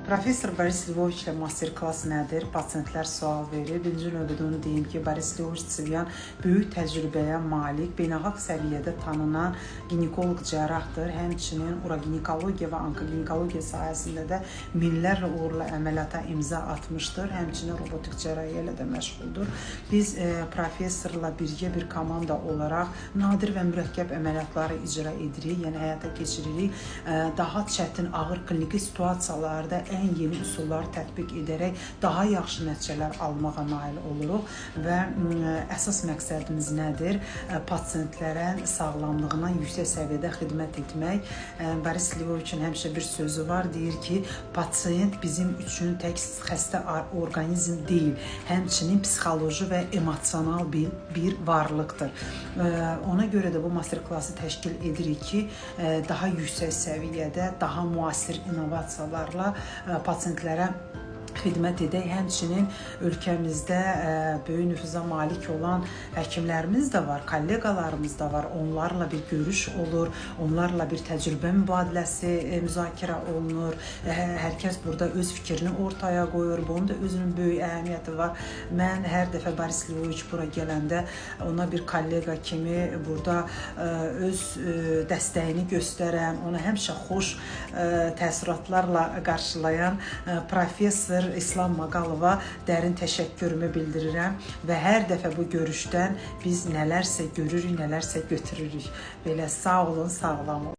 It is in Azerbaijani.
Professor Boris Lvoviç ilə master-klass nədir? Pasiyentlər sual verir. Birinci növbədə onu deyim ki, Boris Lvoviç Tsivyan böyük təcrübəyə malik, beynəlxalq səviyyədə tanınan ginekoloq cərrahdır. Həmçinin uroginekologiya və onkoginekologiya sahəsində də minlərlə uğurlu əməliyyata imza atmışdır. Həmçinin robotik cərrahiyyə ilə də məşğuldur. Biz professorla birgə bir komanda olaraq nadir və mürəkkəb əməliyyatları icra edirik, yəni həyata keçiririk. Daha çətin, ağır kliniki situasiyalarda ən yeni üsulları tətbiq edərək daha yaxşı nəticələr almağa nail oluruq və əsas məqsədimiz nədir? Pasiyentlərin sağlamlığına yüksək səviyyədə xidmət etmək. Boris Lvoviçin həmişə bir sözü var, deyir ki, pasiyent bizim üçün tək xəstə orqanizm deyil, həmçinin psixoloji və emosional bir varlıqdır. Ona görə də bu master-klassı təşkil edirik ki, daha yüksək səviyyədə, daha müasir innovasiyalarla pasiyentlərə xidmət edək. Həmçinin ölkəmizdə böyük nüfuza malik olan həkimlərimiz də var, kolleqalarımız da var. Onlarla bir görüş olur, onlarla bir təcrübə mübadiləsi müzakirə olunur. Hər kəs burada öz fikrini ortaya qoyur. Bunun da özünün böyük əhəmiyyəti var. Mən hər dəfə Boris Lvoviç bura gələndə ona bir kollega kimi burada öz dəstəyini göstərən, ona həmişə xoş təəssüratlarla qarşılayan professor İslam Maqalova dərin təşəkkürümü bildirirəm və hər dəfə bu görüşdən biz nələrsə görürük, nələrsə götürürük. Belə sağ olun, sağlam olun.